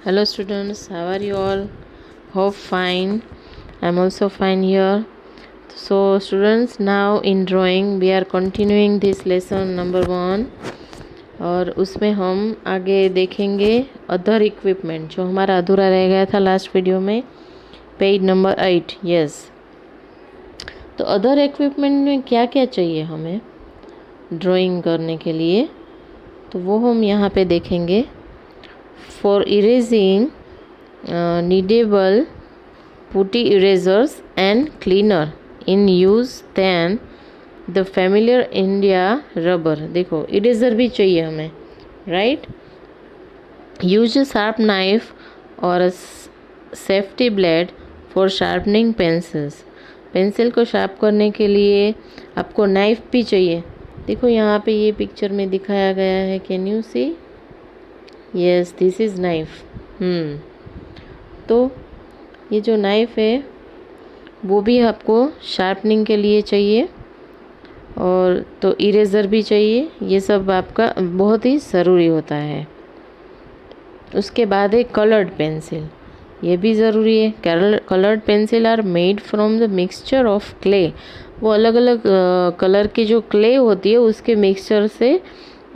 Hello students, how are you all? Hope fine. I'm also fine here. So students, now in drawing we are continuing this lesson number 1 और उसमें हम आगे देखेंगे other equipment जो हमारा अधूरा रह गया था लास्ट वीडियो में, पेज नंबर 8। यस, तो अदर इक्विपमेंट में क्या क्या चाहिए हमें ड्राइंग करने के लिए, तो वो हम यहाँ पे देखेंगे। For erasing, needable putty erasers and cleaner in use than the familiar India rubber। देखो इरेजर भी चाहिए हमें, राइट। यूज शार्प नाइफ और safety blade for sharpening pencils. Pencil को शार्प करने के लिए आपको नाइफ भी चाहिए। देखो यहाँ पे ये पिक्चर में दिखाया गया है, can you see? Yes, this is knife. तो ये जो नाइफ है वो भी आपको शार्पनिंग के लिए चाहिए, और तो इरेज़र भी चाहिए। ये सब आपका बहुत ही ज़रूरी होता है। उसके बाद है कलर्ड पेंसिल, ये भी ज़रूरी है। Coloured pencil are made from the mixture of clay. वो अलग अलग कलर की जो क्ले होती है उसके मिक्सचर से,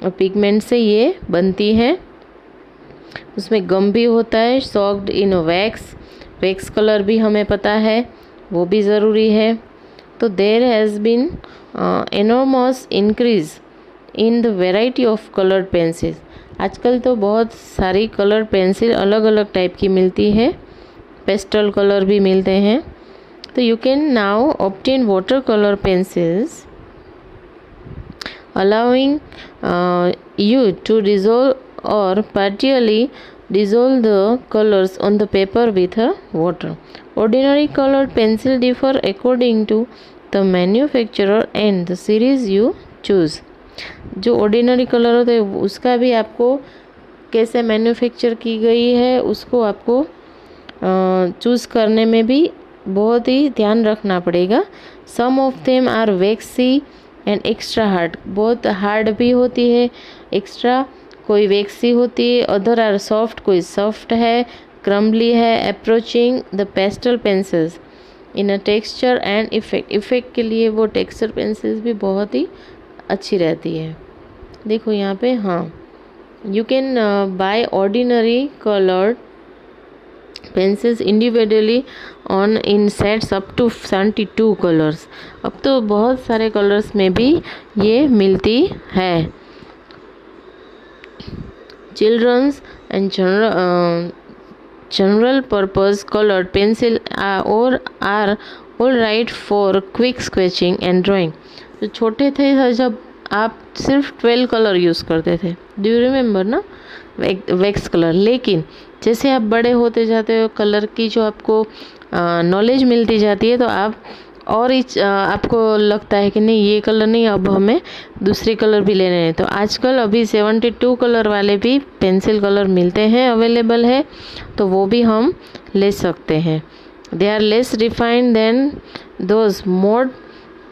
पिगमेंट से ये बनती है। उसमें गम भी होता है, सॉक्ड इन वैक्स कलर भी हमें पता है, वो भी ज़रूरी है। तो there has been enormous increase in the variety of coloured pencil. आजकल तो बहुत सारी कलर्ड पेंसिल अलग अलग टाइप की मिलती है, पेस्टल कलर भी मिलते हैं। तो you can now obtain water colour pencils allowing you to dissolve or partially dissolve the colors on the paper with water. Ordinary colored pencil differ according to the manufacturer and the series you choose. जो ordinary colour होता है उसका भी आपको कैसे manufacture की गई है उसको आपको चूज़ करने में भी बहुत ही ध्यान रखना पड़ेगा। Some of them are waxy and extra hard, बहुत हार्ड भी होती है एक्स्ट्रा, कोई वैक्सी होती है। अदर आर सॉफ्ट, कोई सॉफ्ट है, क्रम्बली है। Approaching the pastel pencils in a texture and effect के लिए वो टेक्सचर पेंसिल्स भी बहुत ही अच्छी रहती है। देखो यहाँ पे, हाँ, you can buy ordinary coloured pencils individually on in sets up to 72 colours. अब तो बहुत सारे कलर्स में भी ये मिलती है। Children's and general purpose coloured pencil और are all right for quick sketching and drawing. जो छोटे थे जब आप सिर्फ 12 कलर यूज़ करते थे, डू यू रिमेम्बर ना, वैक्स कलर। लेकिन जैसे आप बड़े होते जाते हो, कलर की जो आपको नॉलेज मिलती जाती है, तो आप और आपको लगता है कि नहीं ये कलर नहीं, अब हमें दूसरे कलर भी लेने हैं। तो आजकल अभी 72 कलर वाले भी पेंसिल कलर मिलते हैं, अवेलेबल है, तो वो भी हम ले सकते हैं। They are less refined than those mode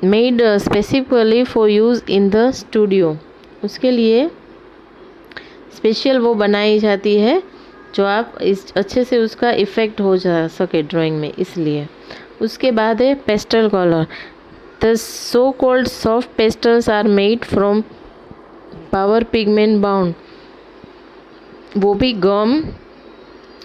made specifically for use in the studio. उसके लिए स्पेशल वो बनाई जाती है जो आप इस अच्छे से उसका इफ़ेक्ट हो जा सके ड्राइंग में, इसलिए। उसके बाद है pastel colour. The so called soft pastels are made from power pigment bound. वो भी गम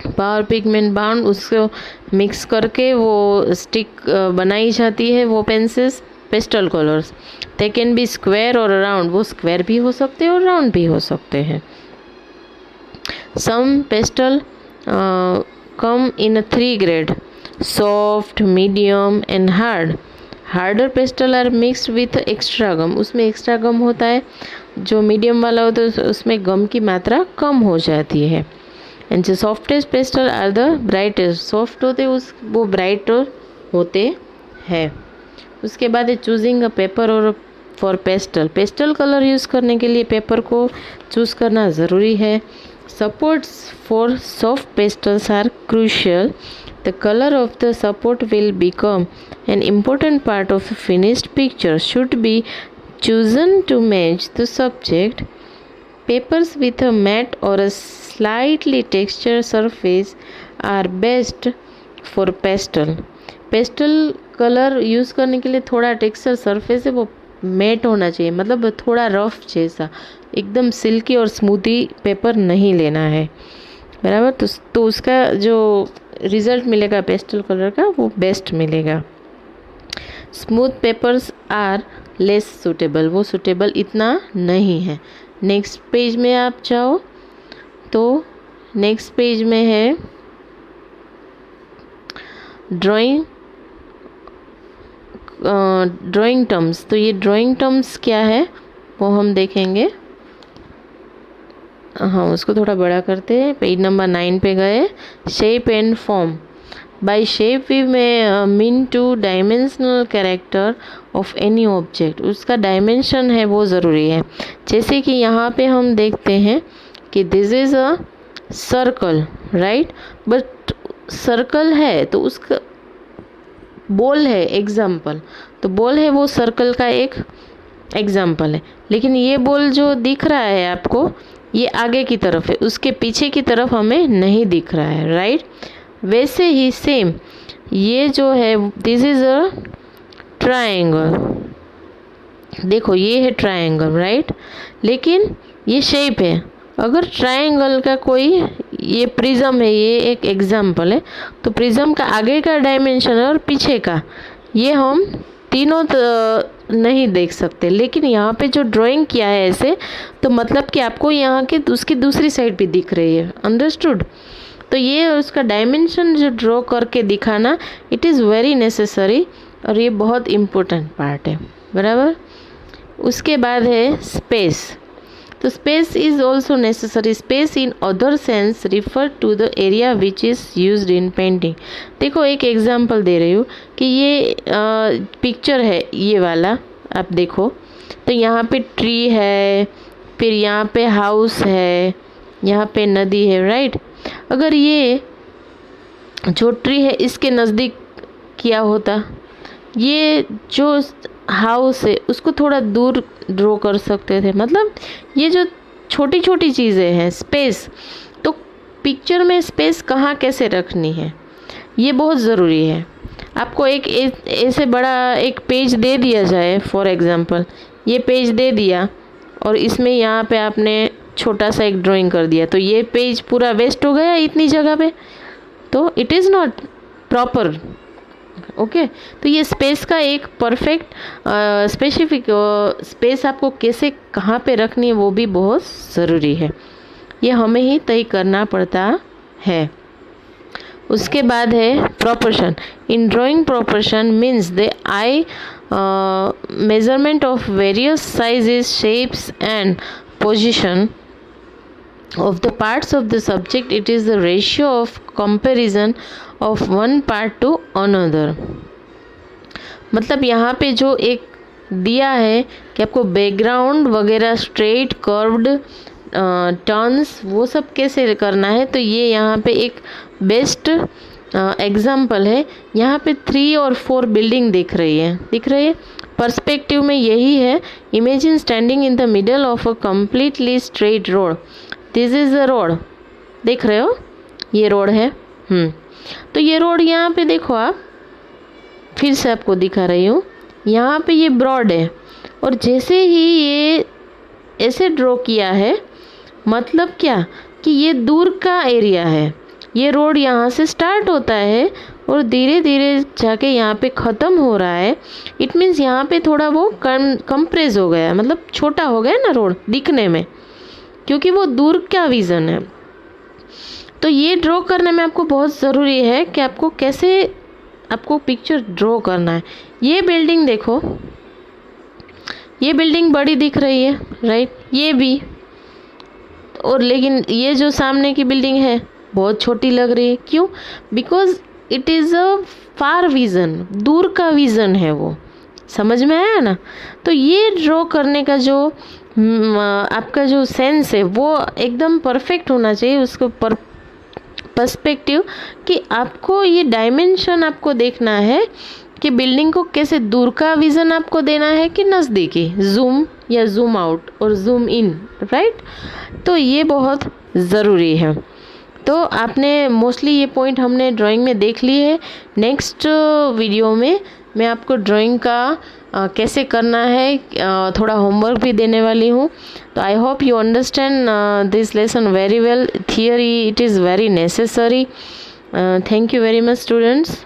पावर पिगमेंट बाउंड उसको मिक्स करके वो स्टिक बनाई जाती है, वो pencils pastel colours. They can be square और राउंड, वो स्क्वायर भी हो सकते हैं और राउंड भी हो सकते हैं। Some pastel come in 3 grade: soft, medium and hard. Harder pastel are mixed with extra gum. उसमें एक्स्ट्रा गम होता है। जो मीडियम वाला होता है उसमें गम की मात्रा कम हो जाती है। एंड जो softest pastel are the brightest, soft होते वो ब्राइटर होते हैं। उसके बाद है चूजिंग अ पेपर और फॉर पेस्टल कलर यूज़ करने के लिए पेपर को चूज़ करना ज़रूरी है। Supports for soft pastels are crucial. The color of the support will become an important part of a finished picture. Should be chosen to match the subject Papers with a matte or a slightly textured surface are best for pastel. Pastel colour use करने के लिए थोड़ा texture surface है वो mat होना चाहिए, मतलब थोड़ा रफ जैसा, एकदम सिल्की और स्मूथी पेपर नहीं लेना है, बराबर। तो उसका जो रिज़ल्ट मिलेगा पेस्टल कलर का वो बेस्ट मिलेगा। Smooth papers are less suitable, वो सूटेबल इतना नहीं है। नेक्स्ट पेज में आप जाओ तो नेक्स्ट पेज में है ड्राइंग टर्म्स। तो ये ड्राइंग टर्म्स क्या है वो हम देखेंगे। हाँ, उसको थोड़ा बड़ा करते हैं। पेज नंबर 9 पे गए। Shape and form. By shape we में mean two dimensional character of any object. उसका डायमेंशन है वो ज़रूरी है। जैसे कि यहाँ पे हम देखते हैं कि this is a circle, right, but circle है तो उसका बॉल है एग्जाम्पल, तो बॉल है वो सर्कल का एक एग्जाम्पल है, लेकिन ये बॉल जो दिख रहा है आपको ये आगे की तरफ है, उसके पीछे की तरफ हमें नहीं दिख रहा है, राइट। वैसे ही सेम ये जो है दिस इज़ अ ट्रायंगल। देखो ये है ट्रायंगल, राइट, लेकिन ये शेप है। अगर ट्रायंगल का कोई ये प्रिज्म है, ये एक एग्जाम्पल है, तो प्रिज्म का आगे का डायमेंशन और पीछे का ये हम तीनों नहीं देख सकते, लेकिन यहाँ पे जो ड्राइंग किया है ऐसे, तो मतलब कि आपको यहाँ के उसकी दूसरी साइड भी दिख रही है, अंडरस्टूड। तो ये उसका डायमेंशन जो ड्रॉ करके दिखाना इट इज़ वेरी नेसेसरी और ये बहुत इम्पोर्टेंट पार्ट है, बराबर। उसके बाद है स्पेस। तो space is also necessary. Space in other sense refer to the area which is used in painting. देखो एक एग्जांपल दे रही हूँ कि ये पिक्चर है ये वाला, आप देखो तो यहाँ पे ट्री है, फिर यहाँ पे हाउस है, यहाँ पे नदी है, राइट। अगर ये जो ट्री है इसके नज़दीक किया होता, ये जो हाउस है उसको थोड़ा दूर ड्रॉ कर सकते थे। मतलब ये जो छोटी छोटी चीज़ें हैं, स्पेस, तो पिक्चर में स्पेस कहाँ कैसे रखनी है ये बहुत ज़रूरी है। आपको एक ऐसे बड़ा एक पेज दे दिया जाए, फॉर एग्ज़ाम्पल ये पेज दे दिया और इसमें यहाँ पे आपने छोटा सा एक ड्राइंग कर दिया, तो ये पेज पूरा वेस्ट हो गया इतनी जगह पे, तो it is not proper, okay. तो ये स्पेस का एक परफेक्ट स्पेसिफिक स्पेस आपको कैसे कहाँ पे रखनी है वो भी बहुत ज़रूरी है, ये हमें ही तय करना पड़ता है। उसके बाद है proportion. In drawing proportion means the I measurement of various sizes, shapes and position of the parts of the subject. It is the ratio of comparison of one part to another. मतलब यहाँ पे जो एक दिया है कि आपको background वगैरह स्ट्रेट कर्व्ड टर्न्स वो सब कैसे करना है, तो ये यहाँ पे एक बेस्ट एग्जाम्पल है। यहाँ पे 3 और 4 बिल्डिंग दिख रही है। पर्सपेक्टिव में यही है। Imagine standing in the middle of a completely straight road. This is the road, देख रहे हो ये रोड है। तो ये रोड यहाँ पे देखो, आप फिर से आपको दिखा रही हूँ, यहाँ पे ये ब्रॉड है और जैसे ही ये ऐसे ड्रॉ किया है, मतलब क्या कि ये दूर का एरिया है। ये रोड यहाँ से स्टार्ट होता है और धीरे धीरे जाके यहाँ पे ख़त्म हो रहा है। इट मीन्स यहाँ पे थोड़ा वो कंप्रेस हो गया, मतलब छोटा हो गया ना रोड दिखने में, क्योंकि वो दूर का विज़न है। तो ये ड्रॉ करने में आपको बहुत ज़रूरी है कि आपको कैसे आपको पिक्चर ड्रॉ करना है। ये बिल्डिंग देखो, ये बिल्डिंग बड़ी दिख रही है, राइट, ये भी, और लेकिन ये जो सामने की बिल्डिंग है बहुत छोटी लग रही है। क्यों? Because it is a far vision, दूर का विज़न है वो। समझ में आया ना? तो ये ड्रॉ करने का जो आपका जो सेंस है वो एकदम परफेक्ट होना चाहिए, उसको पर्सपेक्टिव, कि आपको ये डायमेंशन आपको देखना है कि बिल्डिंग को कैसे दूर का विज़न आपको देना है कि नज़दीकी, जूम या जूम आउट और जूम इन, राइट। तो ये बहुत ज़रूरी है। तो आपने मोस्टली ये पॉइंट हमने ड्राइंग में देख लिए है। नेक्स्ट वीडियो में मैं आपको ड्राइंग का कैसे करना है थोड़ा होमवर्क भी देने वाली हूँ। तो I hope you understand this lesson very well. Theory it is very necessary. Thank you very much, students.